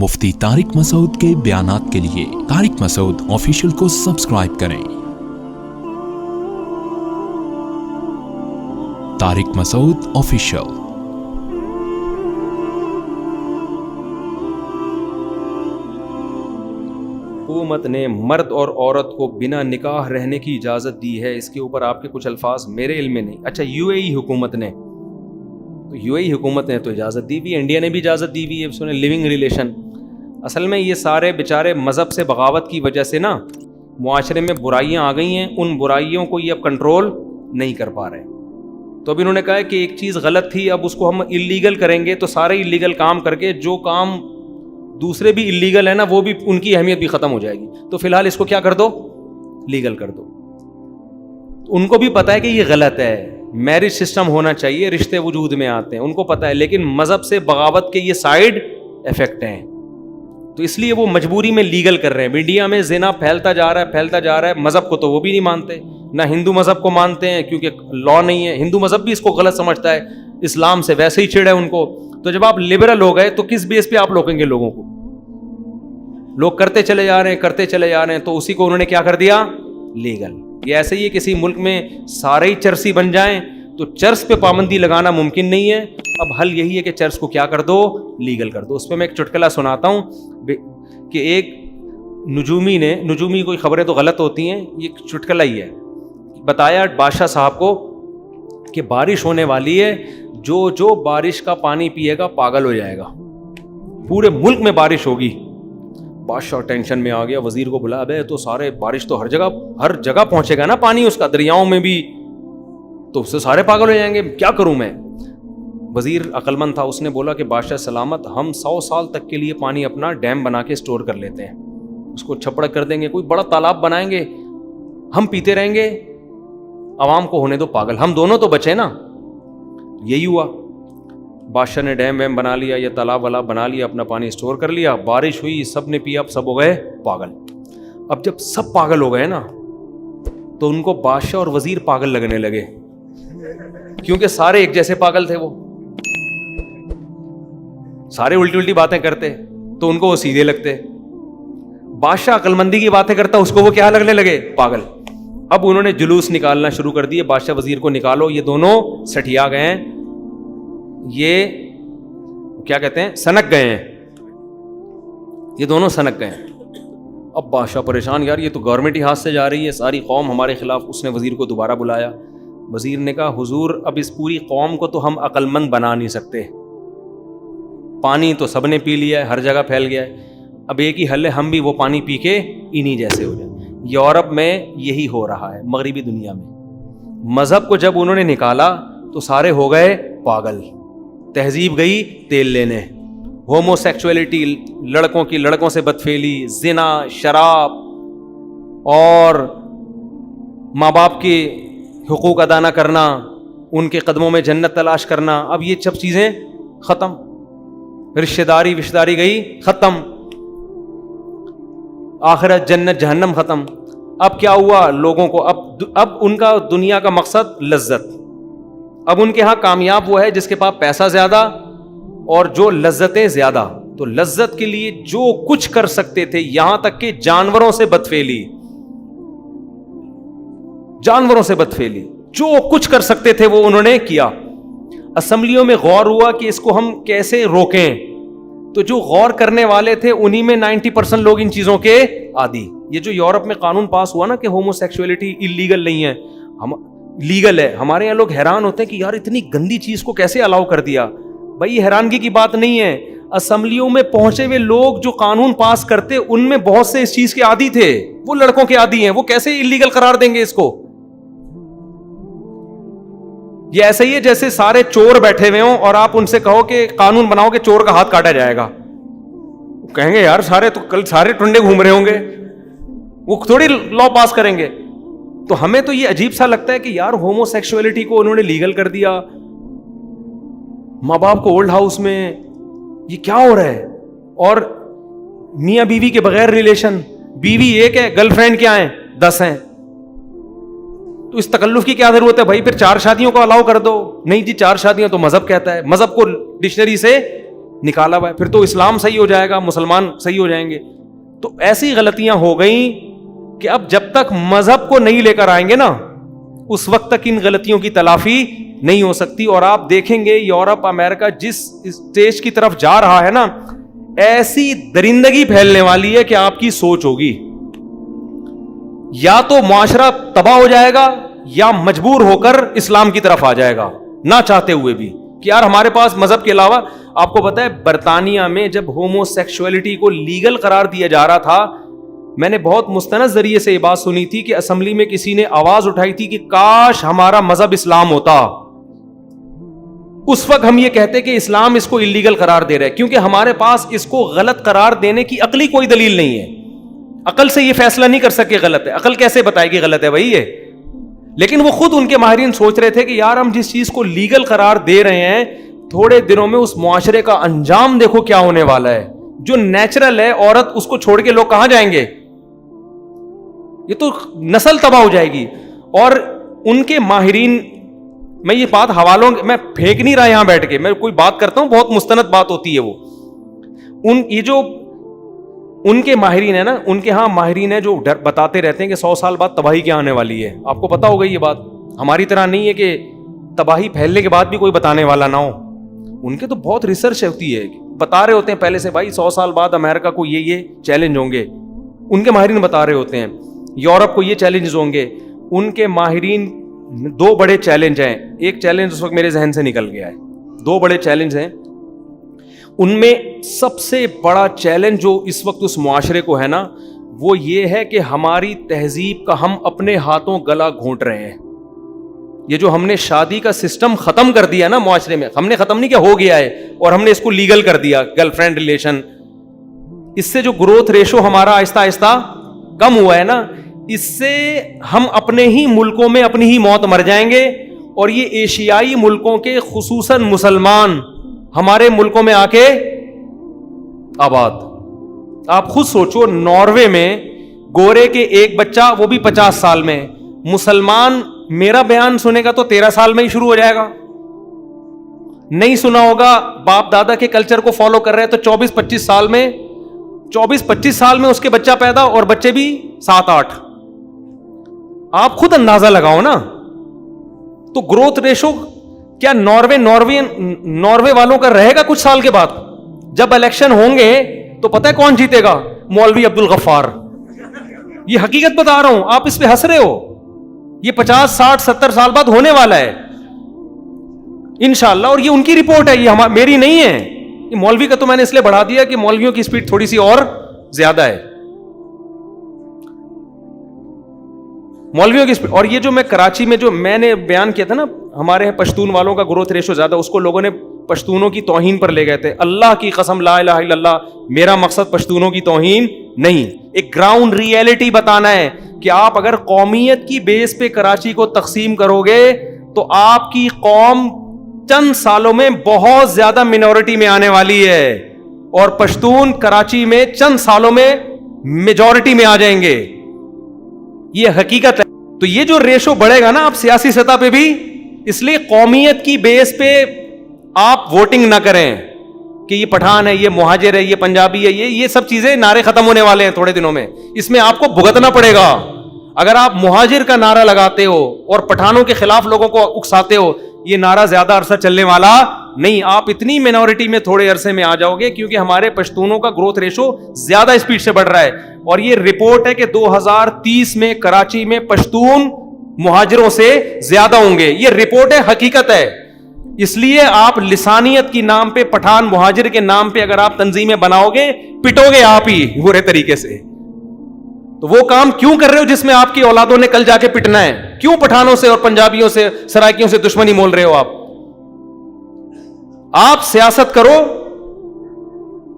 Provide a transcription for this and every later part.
مفتی طارق مسعود کے بیانات کے لیے طارق مسعود آفیشیل کو سبسکرائب کریں۔ طارق مسعود آفیشیل۔ حکومت نے مرد اور عورت کو بنا نکاح رہنے کی اجازت دی ہے، اس کے اوپر آپ کے کچھ الفاظ میرے علم میں نہیں۔ اچھا، یو اے ای حکومت نے تو اجازت دی ہوئی ہے، انڈیا نے بھی اجازت دی ہوئی ہے، سنیں لیونگ ریلیشن۔ اصل میں یہ سارے بیچارے مذہب سے بغاوت کی وجہ سے نا معاشرے میں برائیاں آ گئی ہیں، ان برائیوں کو یہ اب کنٹرول نہیں کر پا رہے۔ تو اب انہوں نے کہا ہے کہ ایک چیز غلط تھی، اب اس کو ہم اللیگل کریں گے، تو سارے اللیگل کام کر کے جو کام دوسرے بھی اللیگل ہے نا وہ بھی ان کی اہمیت بھی ختم ہو جائے گی، تو فی الحال اس کو کیا کر دو، لیگل کر دو۔ ان کو بھی پتا ہے کہ یہ غلط ہے، میرج سسٹم ہونا چاہیے، رشتے وجود میں آتے ہیں، ان کو پتا ہے، لیکن مذہب سے بغاوت کے یہ سائیڈ ایفیکٹ ہیں، تو اس لیے وہ مجبوری میں لیگل کر رہے ہیں۔ انڈیا میں زنا پھیلتا جا رہا ہے، مذہب کو تو وہ بھی نہیں مانتے، نہ ہندو مذہب کو مانتے ہیں کیونکہ لا نہیں ہے، ہندو مذہب بھی اس کو غلط سمجھتا ہے، اسلام سے ویسے ہی چڑ ہے ان کو۔ تو جب آپ لبرل ہو گئے تو کس بیس پہ آپ روکیں گے لوگوں کو؟ لوگ کرتے چلے جا رہے ہیں، تو اسی کو انہوں نے کیا کر دیا، لیگل۔ یہ ایسے ہی ہے، کسی ملک میں سارے ہی چرسی بن جائیں تو چرس پہ پابندی لگانا ممکن نہیں ہے، اب حل یہی ہے کہ چرس کو کیا کر دو، لیگل کر دو۔ اس پہ میں ایک چٹکلا سناتا ہوں کہ ایک نجومی کوئی خبریں تو غلط ہوتی ہیں، یہ چٹکلا ہی ہے، بتایا بادشاہ صاحب کو کہ بارش ہونے والی ہے، جو بارش کا پانی پیے گا پاگل ہو جائے گا، پورے ملک میں بارش ہوگی۔ بادشاہ ٹینشن میں آ گیا، وزیر کو بلا، ابے تو سارے بارش تو ہر جگہ پہنچے گا نا، پانی اس کا دریاؤں میں بھی، تو اس سے سارے پاگل ہو جائیں گے، کیا کروں میں؟ وزیر عقل مند تھا، اس نے بولا کہ بادشاہ سلامت، ہم 100 سال تک کے لیے پانی اپنا ڈیم بنا کے اسٹور کر لیتے ہیں، اس کو چھپڑ کر دیں گے، کوئی بڑا تالاب بنائیں گے، ہم پیتے رہیں گے، عوام کو ہونے دو پاگل، ہم دونوں تو بچے نا۔ یہی ہوا، بادشاہ نے ڈیم ویم بنا لیا، یہ تالاب والا بنا لیا، اپنا پانی اسٹور کر لیا، بارش ہوئی، سب نے پیا، اب سب ہو گئے پاگل۔ اب جب سب پاگل ہو گئے نا تو ان کو بادشاہ اور وزیر پاگل لگنے لگے، کیونکہ سارے ایک جیسے پاگل تھے، وہ سارے الٹی الٹی باتیں کرتے تو ان کو وہ سیدھے لگتے، بادشاہ عقل مندی کی باتیں کرتا اس کو وہ کیا لگنے لگے، پاگل۔ اب انہوں نے جلوس نکالنا شروع کر دیے، بادشاہ وزیر کو نکالو، یہ دونوں سٹھیا گئے ہیں، یہ کیا کہتے ہیں، سنک گئے ہیں، یہ دونوں سنک گئے ہیں۔ اب بادشاہ پریشان، یار یہ تو گورنمنٹ ہی ہاتھ سے جا رہی ہے، ساری قوم ہمارے خلاف۔ اس نے وزیر کو دوبارہ بلایا، وزیر نے کہا حضور اب اس پوری قوم کو تو ہم عقل مند بنا نہیں سکتے، پانی تو سب نے پی لیا ہے، ہر جگہ پھیل گیا ہے، اب ایک ہی حل ہے، ہم بھی وہ پانی پی کے انہی جیسے ہو جائیں۔ یورپ میں یہی ہو رہا ہے، مغربی دنیا میں مذہب کو جب انہوں نے نکالا تو سارے ہو گئے پاگل، تہذیب گئی تیل لینے، ہومو سیکچولیٹی، لڑکوں کی لڑکوں سے بدفعلی، زنا، شراب، اور ماں باپ کے حقوق ادا نہ کرنا، ان کے قدموں میں جنت تلاش کرنا، اب یہ سب چیزیں ختم، رشتہ داری گئی ختم، آخرت جنت جہنم ختم۔ اب کیا ہوا لوگوں کو، اب ان کا دنیا کا مقصد لذت، اب ان کے ہاں کامیاب وہ ہے جس کے پاس پیسہ زیادہ اور جو لذتیں زیادہ، تو لذت کے لیے جو کچھ کر سکتے تھے، یہاں تک کہ جانوروں سے بدفعلی، جو کچھ کر سکتے تھے وہ انہوں نے کیا۔ اسمبلیوں میں غور ہوا کہ اس کو ہم کیسے روکیں، تو جو غور کرنے والے تھے انہی میں 90% لوگ ان چیزوں کے عادی۔ یہ جو یورپ میں قانون پاس ہوا نا کہ ہومو سیکسولیٹی اللیگل نہیں ہے، لیگل ہے، ہمارے یہاں لوگ حیران ہوتے ہیں کہ یار اتنی گندی چیز کو کیسے الاؤ کر دیا۔ بھائی یہ حیرانگی کی بات نہیں ہے، اسمبلیوں میں پہنچے ہوئے لوگ جو قانون پاس کرتے ان میں بہت سے اس چیز کے عادی تھے، وہ لڑکوں کے عادی ہیں، وہ کیسے اللیگل قرار دیں گے اس کو؟ یہ ایسا ہی ہے جیسے سارے چور بیٹھے ہوئے ہوں اور آپ ان سے کہو کہ قانون بناؤ کہ چور کا ہاتھ کاٹا جائے گا، کہیں گے یار کل سارے ٹنڈے گھوم رہے ہوں گے، وہ تھوڑی لا پاس کریں گے۔ تو ہمیں تو یہ عجیب سا لگتا ہے کہ یار ہومو سیکسولیٹی کو انہوں نے لیگل کر دیا، ماں باپ کو اولڈ ہاؤس میں، یہ کیا ہو رہا ہے؟ اور میاں بیوی کے بغیر ریلیشن، بیوی ایک ہے، گرل فرینڈ کیا ہیں 10 ہیں، تو اس تکلف کی کیا ضرورت ہے بھائی؟ پھر 4 شادیوں کو الاؤ کر دو۔ نہیں جی 4 شادیاں تو مذہب کہتا ہے، مذہب کو ڈکشنری سے نکالا ہوا ہے, پھر تو اسلام صحیح ہو جائے گا, مسلمان صحیح ہو جائیں گے. تو ایسی غلطیاں ہو گئیں کہ اب جب تک مذہب کو نہیں لے کر آئیں گے نا, اس وقت تک ان غلطیوں کی تلافی نہیں ہو سکتی. اور آپ دیکھیں گے یورپ, امریکہ جس اسٹیج کی طرف جا رہا ہے نا, ایسی درندگی پھیلنے والی ہے کہ آپ کی سوچ ہوگی, یا تو معاشرہ تباہ ہو جائے گا یا مجبور ہو کر اسلام کی طرف آ جائے گا نہ چاہتے ہوئے بھی, کہ یار ہمارے پاس مذہب کے علاوہ. آپ کو پتا ہے برطانیہ میں جب ہومو سیکشولیٹی کو لیگل قرار دیا جا رہا تھا, میں نے بہت مستند ذریعے سے یہ بات سنی تھی کہ اسمبلی میں کسی نے آواز اٹھائی تھی کہ کاش ہمارا مذہب اسلام ہوتا. اس وقت ہم یہ کہتے کہ اسلام اس کو اللیگل قرار دے رہا ہے, کیونکہ ہمارے پاس اس کو غلط قرار دینے کی عقلی کوئی دلیل نہیں ہے. عقل سے یہ فیصلہ نہیں کر سکے غلط ہے, عقل کیسے بتائے گی غلط ہے بھائی یہ. لیکن وہ خود ان کے ماہرین سوچ رہے تھے کہ یار ہم جس چیز کو لیگل قرار دے رہے ہیں, تھوڑے دنوں میں اس معاشرے کا انجام دیکھو کیا ہونے والا ہے. جو نیچرل ہے, عورت اس کو چھوڑ کے لوگ کہاں جائیں گے, یہ تو نسل تباہ ہو جائے گی. اور ان کے ماہرین, میں یہ بات حوالوں میں پھینک نہیں رہا یہاں بیٹھ کے, میں کوئی بات کرتا ہوں بہت مستند بات ہوتی ہے وہ. یہ جو ان کے ماہرین ہیں نا, ان کے ہاں ماہرین ہیں جو بتاتے رہتے ہیں کہ 100 سال بعد تباہی کیا آنے والی ہے. آپ کو پتا ہوگا یہ بات, ہماری طرح نہیں ہے کہ تباہی پھیلنے کے بعد بھی کوئی بتانے والا نہ ہو. ان کے تو بہت ریسرچ ہوتی ہے, بتا رہے ہوتے ہیں پہلے سے, بھائی 100 سال بعد امریکہ کو یہ چیلنج ہوں گے. ان کے ماہرین بتا رہے ہوتے ہیں یورپ کو یہ چیلنجز ہوں گے. ان کے ماہرین 2 بڑے چیلنج ہیں. ایک چیلنج اس وقت میرے ذہن سے نکل گیا ہے, 2 بڑے چیلنج ہیں. ان میں سب سے بڑا چیلنج جو اس وقت اس معاشرے کو ہے نا, وہ یہ ہے کہ ہماری تہذیب کا ہم اپنے ہاتھوں گلا گھونٹ رہے ہیں. یہ جو ہم نے شادی کا سسٹم ختم کر دیا نا معاشرے میں, ہم نے ختم نہیں کیا, ہو گیا ہے, اور ہم نے اس کو لیگل کر دیا, گرل فرینڈ ریلیشن. اس سے جو گروتھ ریشو ہمارا آہستہ آہستہ کم ہوا ہے نا, اس سے ہم اپنے ہی ملکوں میں اپنی ہی موت مر جائیں گے. اور یہ ایشیائی ملکوں کے خصوصاً مسلمان ہمارے ملکوں میں آ کے آباد. آپ خود سوچو, ناروے میں گورے کے ایک بچہ, وہ بھی 50 سال میں, مسلمان میرا بیان سنے گا تو 13 سال میں ہی شروع ہو جائے گا. نہیں سنا ہوگا, باپ دادا کے کلچر کو فالو کر رہے تو 24-25 سال میں, 24-25 سال میں اس کے بچہ پیدا, اور بچے بھی 7-8. آپ خود اندازہ لگاؤ نا. تو گروتھ ریشو کیا ناروے والوں کا رہے گا کچھ سال کے بعد؟ جب الیکشن ہوں گے تو پتہ ہے کون جیتے گا؟ مولوی عبد الغفار. یہ حقیقت بتا رہا ہوں, آپ اس پہ ہنس رہے ہو. یہ 50, 60, 70 سال بعد ہونے والا ہے انشاءاللہ. اور یہ ان کی رپورٹ ہے, یہ میری نہیں ہے. یہ مولوی کا تو میں نے اس لیے بڑھا دیا کہ مولویوں کی سپیڈ تھوڑی سی اور زیادہ ہے, مولویوں کی سپیڈ. اور یہ جو میں کراچی میں جو میں نے بیان کیا تھا نا, ہمارے یہاں پشتون والوں کا گروتھ ریشو زیادہ, اس کو لوگوں نے پشتونوں کی توہین پر لے گئے تھے. اللہ کی قسم, لا الہ الا اللہ, میرا مقصد پشتونوں کی توہین نہیں, ایک گراؤنڈ ریئلٹی بتانا ہے کہ آپ اگر قومیت کی بیس پہ کراچی کو تقسیم کرو گے تو آپ کی قوم چند سالوں میں بہت زیادہ منورٹی میں آنے والی ہے, اور پشتون کراچی میں چند سالوں میں میجورٹی میں آ جائیں گے. یہ حقیقت ہے. تو یہ جو ریشو بڑھے گا نا آپ سیاسی سطح پہ بھی, اس لیے قومیت کی بیس پہ آپ ووٹنگ نہ کریں کہ یہ پٹھان ہے, یہ مہاجر ہے, یہ پنجابی ہے. یہ سب چیزیں نعرے ختم ہونے والے ہیں تھوڑے دنوں میں, اس میں آپ کو بھگتنا پڑے گا. اگر آپ مہاجر کا نعرہ لگاتے ہو اور پٹھانوں کے خلاف لوگوں کو اکساتے ہو, یہ نعرہ زیادہ عرصہ چلنے والا نہیں. آپ اتنی مینورٹی میں تھوڑے عرصے میں آ جاؤ گے, کیونکہ ہمارے پشتونوں کا گروتھ ریشو زیادہ اسپیڈ سے بڑھ رہا ہے. اور یہ رپورٹ ہے کہ 2030 میں کراچی میں پشتون مہاجروں سے زیادہ ہوں گے. یہ رپورٹ ہے, حقیقت ہے. اس لیے آپ لسانیت کی نام پہ, پٹھان مہاجر کے نام پہ اگر آپ تنظیمیں بناؤ گے, پٹو گے آپ ہی برے طریقے سے. تو وہ کام کیوں کر رہے ہو جس میں آپ کی اولادوں نے کل جا کے پٹنا ہے؟ کیوں پٹھانوں سے اور پنجابیوں سے, سرائکیوں سے دشمنی مول رہے ہو آپ سیاست کرو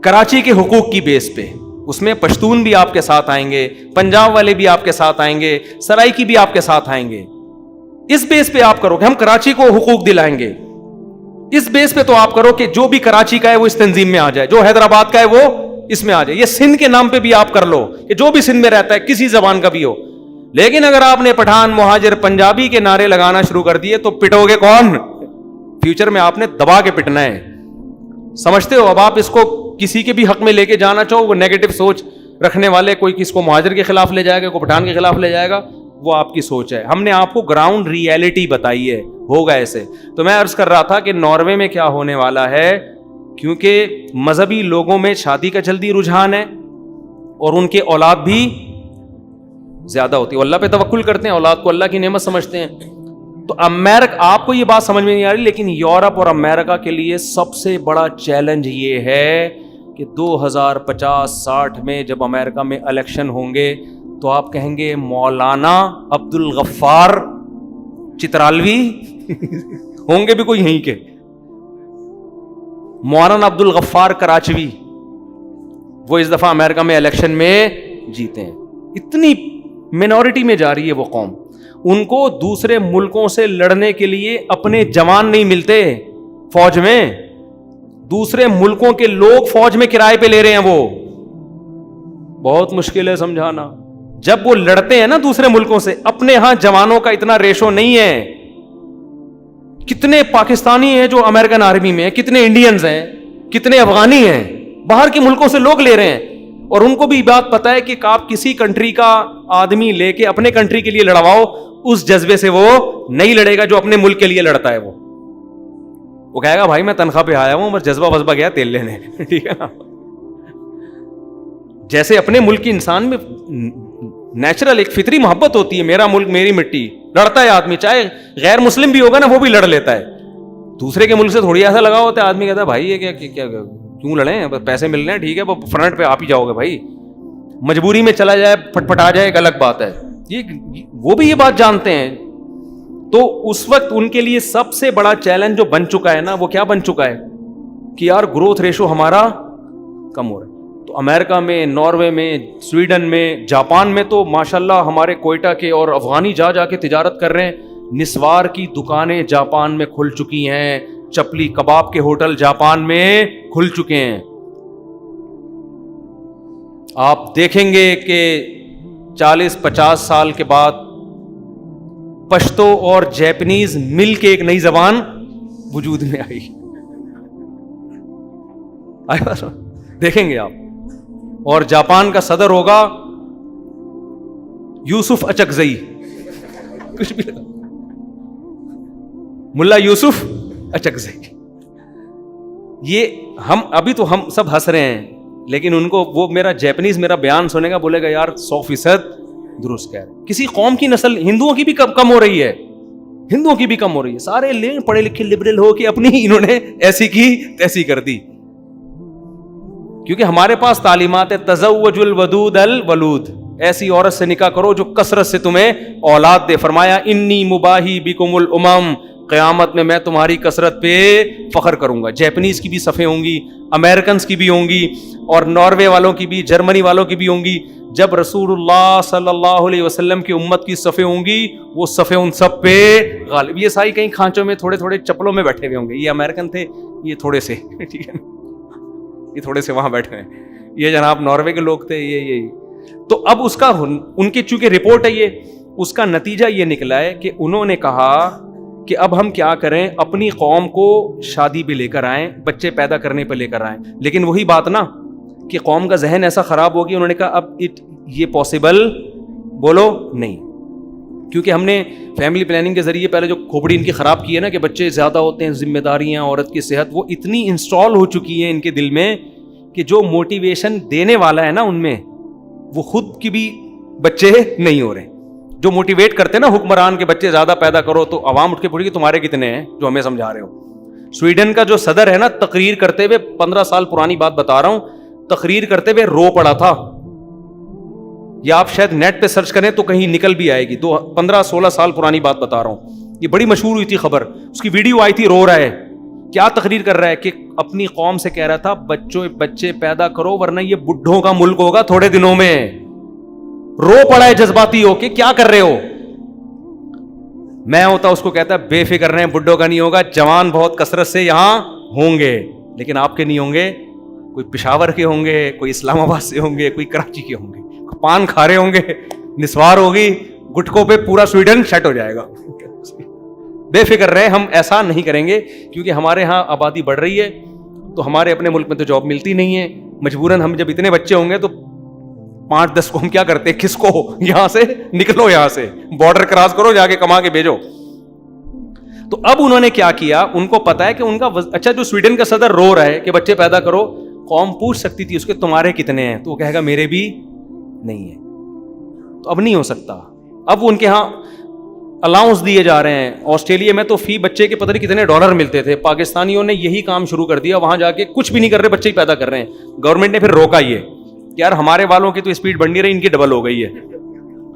کراچی کے حقوق کی بیس پہ. اس میں پشتون بھی آپ کے ساتھ آئیں گے, پنجاب والے بھی آپ کے ساتھ آئیں گے, سرائکی بھی آپ کے ساتھ آئیں گے. اس بیس پہ آپ کرو کہ ہم کراچی کو حقوق دلائیں گے. اس بیس پہ تو آپ کرو کہ جو بھی کراچی کا ہے وہ اس تنظیم میں آ جائے, جو حیدرآباد کا ہے وہ اس میں آ جائے. یہ سندھ کے نام پہ بھی آپ کر لو کہ جو بھی سندھ میں رہتا ہے کسی زبان کا بھی ہو. لیکن اگر آپ نے پٹھان مہاجر پنجابی کے نعرے لگانا شروع کر دیے تو پٹو گے کون؟ فیوچر میں آپ نے دبا کے پٹنا ہے. سمجھتے ہو؟ اب آپ اس کو کسی کے بھی حق میں لے کے جانا چاہو، وہ نیگیٹو سوچ رکھنے والے، کوئی کس کو مہاجر کے خلاف لے جائے گا، کوئی پٹھان کے خلاف لے جائے گا، وہ آپ کی سوچ ہے. ہم نے آپ کو گراؤنڈ ریئلٹی بتائی ہے، ہوگا ایسے. تو میں عرض کر رہا تھا کہ ناروے میں کیا ہونے والا ہے، کیونکہ مذہبی لوگوں میں شادی کا جلدی رجحان ہے اور ان کے اولاد بھی زیادہ ہوتی ہے، اللہ پہ توکل کرتے ہیں، اولاد کو اللہ کی نعمت سمجھتے ہیں. تو امریکہ، آپ کو یہ بات سمجھ میں نہیں آ رہی، لیکن یورپ اور امریکہ کے لیے سب سے بڑا چیلنج یہ ہے کہ 2050-60 میں جب امریکہ میں الیکشن ہوں گے تو آپ کہیں گے مولانا عبد الغفار چترالوی ہوں گے بھی کوئی یہیں کے، مولانا عبد الغفار کراچوی، وہ اس دفعہ امریکہ میں الیکشن میں جیتے ہیں. اتنی مینورٹی میں جا رہی ہے وہ قوم. ان کو دوسرے ملکوں سے لڑنے کے لیے اپنے جوان نہیں ملتے فوج میں، دوسرے ملکوں کے لوگ فوج میں کرائے پہ لے رہے ہیں. وہ بہت مشکل ہے سمجھانا. جب وہ لڑتے ہیں نا دوسرے ملکوں سے، اپنے ہاں جوانوں کا اتنا ریشو نہیں ہے. کتنے پاکستانی ہیں جو امریکن آرمی میں ہیں، کتنے انڈینز ہیں، کتنے افغانی ہیں، باہر کے ملکوں سے لوگ لے رہے ہیں. اور ان کو بھی بات پتا ہے کہ آپ کسی کنٹری کا آدمی لے کے اپنے کنٹری کے لیے لڑواؤ، اس جذبے سے وہ نہیں لڑے گا جو اپنے ملک کے لیے لڑتا ہے. وہ کہے گا بھائی میں تنخواہ پہ آیا ہوں، بس جذبہ وذبہ گیا تیل لینے. ٹھیک ہے نا؟ جیسے اپنے ملک کی انسان میں نیچرل ایک فطری محبت ہوتی ہے، میرا ملک میری مٹی، لڑتا ہے آدمی، چاہے غیر مسلم بھی ہوگا نا وہ بھی لڑ لیتا ہے. دوسرے کے ملک سے تھوڑی ایسا لگا ہوتا ہے، آدمی کہتا ہے بھائی یہ کیا کیوں لڑیں، پیسے مل رہے ہیں ٹھیک ہے، وہ فرنٹ پہ آپ ہی جاؤ گے بھائی، مجبوری میں چلا جائے پٹ پٹا جائے ایک الگ بات ہے. وہ بھی یہ بات جانتے ہیں. تو اس وقت ان کے لیے سب سے بڑا چیلنج جو بن چکا ہے نا، وہ کیا بن چکا ہے کہ یار گروتھ ریشو ہمارا کم ہو رہا ہے. تو امریکہ میں، ناروے میں، سویڈن میں، جاپان میں تو ماشاءاللہ ہمارے کوئٹہ کے اور افغانی جا کے تجارت کر رہے ہیں. نسوار کی دکانیں جاپان میں کھل چکی ہیں، چپلی کباب کے ہوٹل جاپان میں کھل چکے ہیں. آپ دیکھیں گے کہ 40-50 سال کے بعد پشتو اور جیپنیز مل کے ایک نئی زبان وجود میں آئی. دیکھیں گے آپ. اور جاپان کا صدر ہوگا یوسف اچکزئی، کچھ بھی ملا یوسف اچکزئی. یہ ہم سب ہنس رہے ہیں، لیکن ان کو وہ میرا جیپنیز میرا بیان سنے گا، بولے گا یار 100% درست کہہ رہے. کسی قوم کی نسل ہندوؤں کی بھی کم ہو رہی ہے، ہندوؤں کی بھی کم ہو رہی ہے. سارے پڑھے لکھے لبرل ہو کے اپنی انہوں نے ایسی کی تیسی کر دی. کیونکہ ہمارے پاس تعلیمات ہے تزوج الودود الولود، ایسی عورت سے نکاح کرو جو کثرت سے تمہیں اولاد دے. فرمایا انی مباہی بکم الامم، قیامت میں تمہاری کثرت پہ فخر کروں گا. جیپنیز کی بھی صفیں ہوں گی، امریکنز کی بھی ہوں گی، اور ناروے والوں کی بھی، جرمنی والوں کی بھی ہوں گی. جب رسول اللہ صلی اللہ علیہ وسلم کی امت کی صفیں ہوں گی، وہ صفیں ان سب پہ غالب. یہ ساری کہیں کھانچوں میں تھوڑے تھوڑے چپلوں میں بیٹھے ہوئے ہوں گے. یہ امریکن تھے، یہ تھوڑے سے ٹھیک ہے، یہ تھوڑے سے وہاں بیٹھے ہیں. یہ جناب ناروے کے لوگ تھے. یہ تو اب اس کا ان کی چونکہ رپورٹ ہے، یہ اس کا نتیجہ یہ نکلا ہے کہ انہوں نے کہا کہ اب ہم کیا کریں، اپنی قوم کو شادی پہ لے کر آئیں، بچے پیدا کرنے پہ لے کر آئیں. لیکن وہی بات نا کہ قوم کا ذہن ایسا خراب ہو گیا، انہوں نے کہا اب یہ پاسبل بولو نہیں. کیونکہ ہم نے فیملی پلاننگ کے ذریعے پہلے جو کھوپڑی ان کی خراب کی ہے نا کہ بچے زیادہ ہوتے ہیں، ذمہ داریاں، عورت کی صحت، وہ اتنی انسٹال ہو چکی ہیں ان کے دل میں کہ جو موٹیویشن دینے والا ہے نا ان میں، وہ خود کی بھی بچے نہیں ہو رہے. جو موٹیویٹ کرتے ہیں نا حکمران کے بچے زیادہ پیدا کرو، تو عوام اٹھ کے پوچھے کہ تمہارے کتنے ہیں جو ہمیں سمجھا رہے ہو. سویڈن کا جو صدر ہے نا، تقریر کرتے ہوئے 15 سال پرانی بات بتا رہا ہوں، تقریر کرتے ہوئے رو پڑا تھا. یا آپ شاید نیٹ پہ سرچ کریں تو کہیں نکل بھی آئے گی. 15-16 سال پرانی بات بتا رہا ہوں، یہ بڑی مشہور ہوئی تھی خبر. اس کی ویڈیو آئی تھی، رو رہا ہے. کیا تقریر کر رہا ہے کہ اپنی قوم سے کہہ رہا تھا بچے پیدا کرو ورنہ یہ بڈھوں کا ملک ہوگا تھوڑے دنوں میں. رو پڑا ہے جذباتی ہو کہ کیا کر رہے ہو. میں ہوتا اس کو کہتا بے فکر رہے ہیں، بڈھوں کا نہیں ہوگا، جوان بہت کثرت سے یہاں ہوں گے، لیکن آپ کے نہیں ہوں گے. کوئی پشاور کے ہوں گے، کوئی اسلام آباد سے ہوں گے، کوئی کراچی کے ہوں گے. پان کھا رہے ہوں گے، نسوار ہوگی، گٹکوں پہ پورا سویڈن شٹ ہو جائے گا. بے فکر رہے، ہم ایسا نہیں کریں گے کیونکہ ہمارے ہاں آبادی بڑھ رہی ہے. تو ہمارے اپنے ملک میں تو جاب ملتی نہیں ہے, مجبوراً ہم جب اتنے بچے ہوں گے تو 5-10 کو ہم کیا کرتے ہیں, کس کو, یہاں سے نکلو, یہاں سے بارڈر کراس کرو, جا کے کما کے بھیجو. تو اب انہوں نے کیا کیا, ان کو پتا ہے کہ ان کا اچھا جو سویڈن کا صدر رو رہا ہے کہ بچے پیدا کرو, قوم پوچھ سکتی تھی اس کے تمہارے کتنے ہیں, تو وہ کہے گا میرے بھی نہیں ہے. تو اب نہیں ہو سکتا. اب ان کے ہاں الاؤنس دیے جا رہے ہیں. آسٹریلیا میں تو فی بچے کے پتہ نہیں کتنے ڈالر ملتے تھے, پاکستانیوں نے یہی کام شروع کر دیا, وہاں جا کے کچھ بھی نہیں کر رہے, بچے ہی پیدا کر رہے ہیں. گورنمنٹ نے پھر روکا یہ کہ یار ہمارے والوں کی تو اسپیڈ بڑھ نہیں رہی, ان کی ڈبل ہو گئی ہے.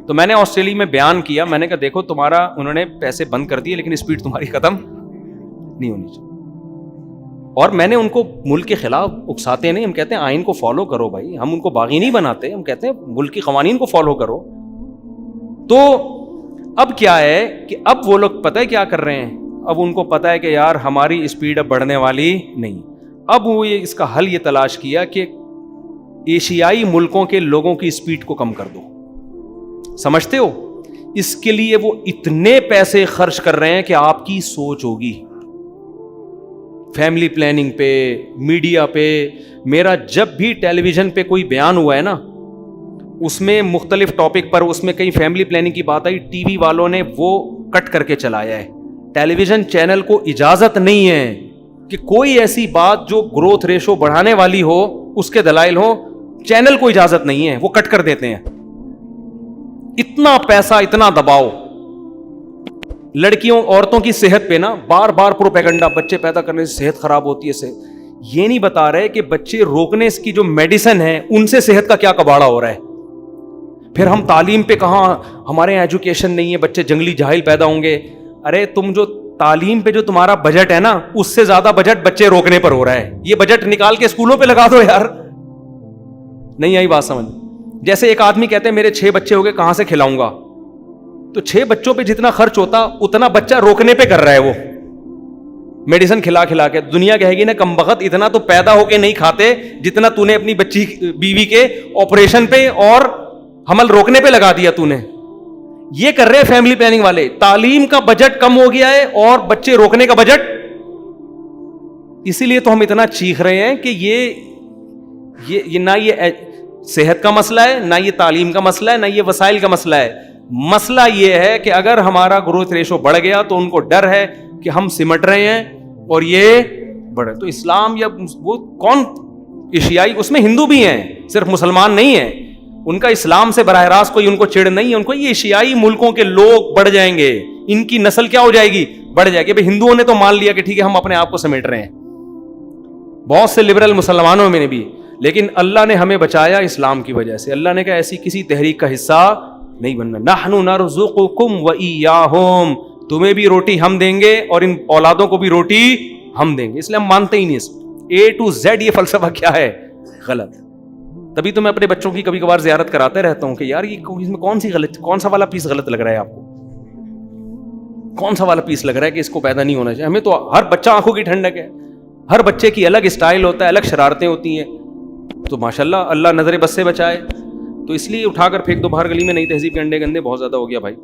تو میں نے آسٹریلیا میں بیان کیا, میں نے کہا دیکھو تمہارا انہوں نے پیسے بند کر دیے لیکن اسپیڈ تمہاری ختم نہیں ہونی چاہیے. اور میں نے ان کو ملک کے خلاف اکساتے نہیں, ہم کہتے ہیں آئین کو فالو کرو بھائی, ہم ان کو باغی نہیں بناتے, ہم کہتے ہیں ملک کی قوانین کو فالو کرو. تو اب کیا ہے کہ اب وہ لوگ پتہ ہے کیا کر رہے ہیں, اب ان کو پتہ ہے کہ یار ہماری اسپیڈ اب بڑھنے والی نہیں. اب وہ اس کا حل یہ تلاش کیا کہ ایشیائی ملکوں کے لوگوں کی اسپیڈ کو کم کر دو. سمجھتے ہو, اس کے لیے وہ اتنے پیسے خرچ کر رہے ہیں کہ آپ کی سوچ ہوگی, فیملی پلاننگ پہ, میڈیا پہ. میرا جب بھی ٹیلی ویژن پہ کوئی بیان ہوا ہے نا, اس میں مختلف ٹاپک پر اس میں کئی فیملی پلاننگ کی بات آئی, ٹی وی والوں نے وہ کٹ کر کے چلایا ہے. ٹیلی ویژن چینل کو اجازت نہیں ہے کہ کوئی ایسی بات جو گروتھ ریشو بڑھانے والی ہو, اس کے دلائل ہو, چینل کو اجازت نہیں ہے, وہ کٹ کر دیتے ہیں. اتنا پیسہ, اتنا دباؤ. لڑکیوں عورتوں کی صحت پہ نا بار بار پروپیگنڈا, بچے پیدا کرنے سے صحت خراب ہوتی ہے. صحت یہ نہیں بتا رہے کہ بچے روکنے کی جو میڈیسن ہے ان سے صحت کا کیا کباڑا ہو رہا ہے. پھر ہم تعلیم پہ کہاں, ہمارے یہاں ایجوکیشن نہیں ہے, بچے جنگلی جاہل پیدا ہوں گے. ارے تم جو تعلیم پہ جو تمہارا بجٹ ہے نا, اس سے زیادہ بجٹ بچے روکنے پر ہو رہا ہے. یہ بجٹ نکال کے اسکولوں پہ لگا دو یار. نہیں آئی بات سمجھ. جیسے ایک آدمی کہتے ہیں میرے 6 بچے ہو گئے, کہاں سے کھلاؤں گا, تو 6 بچوں پہ جتنا خرچ ہوتا اتنا بچہ روکنے پہ کر رہا ہے, وہ میڈیسن کھلا کھلا کے. دنیا کہے گی نا کم بخت, اتنا تو پیدا ہو کے نہیں کھاتے جتنا تو نے اپنی بچی بیوی کے آپریشن پہ اور حمل روکنے پہ لگا دیا تو نے. یہ کر رہے فیملی پلاننگ والے. تعلیم کا بجٹ کم ہو گیا ہے اور بچے روکنے کا بجٹ. اسی لیے تو ہم اتنا چیخ رہے ہیں کہ یہ نہ یہ صحت کا مسئلہ ہے, نہ یہ تعلیم کا مسئلہ ہے, نہ یہ وسائل کا مسئلہ ہے. مسئلہ یہ ہے کہ اگر ہمارا گروتھ ریشو بڑھ گیا تو ان کو ڈر ہے کہ ہم سمٹ رہے ہیں اور یہ بڑھے. تو اسلام یا وہ کون ایشیائی, اس میں ہندو بھی ہیں, صرف مسلمان نہیں ہیں. ان کا اسلام سے براہ راست کوئی ان کو چڑ نہیں ہے. ان کو یہ ایشیائی ملکوں کے لوگ بڑھ جائیں گے, ان کی نسل کیا ہو جائے گی, بڑھ جائے گی. بھائی ہندوؤں نے تو مان لیا کہ ٹھیک ہے ہم اپنے آپ کو سمیٹ رہے ہیں, بہت سے لبرل مسلمانوں میں نے بھی, لیکن اللہ نے ہمیں بچایا اسلام کی وجہ سے. اللہ نے کہا ایسی کسی تحریک کا حصہ نہیں بننا. نحن نرزقکم وإیاہم, تمہیں بھی روٹی ہم دیں گے اور ان اولادوں کو بھی روٹی ہم دیں گے. اس لیے ہم مانتے ہی نہیں اس A to Z یہ فلسفہ کیا ہے, غلط. تبھی تو میں اپنے بچوں کی کبھی کبھار زیارت کراتے رہتا ہوں کہ یار یہ اس میں کون سا والا پیس غلط لگ رہا ہے آپ کو, کون سا والا پیس لگ رہا ہے کہ اس کو پیدا نہیں ہونا چاہیے. ہمیں تو ہر بچہ آنکھوں کی ٹھنڈک ہے, ہر بچے کی الگ اسٹائل ہوتا ہے, الگ شرارتیں ہوتی ہیں. تو ماشاءاللہ اللہ نظر بس سے بچائے. تو اس لیے اٹھا کر پھینک دو باہر گلی میں, نئی تہذیب کے انڈے گندے بہت زیادہ ہو گیا بھائی.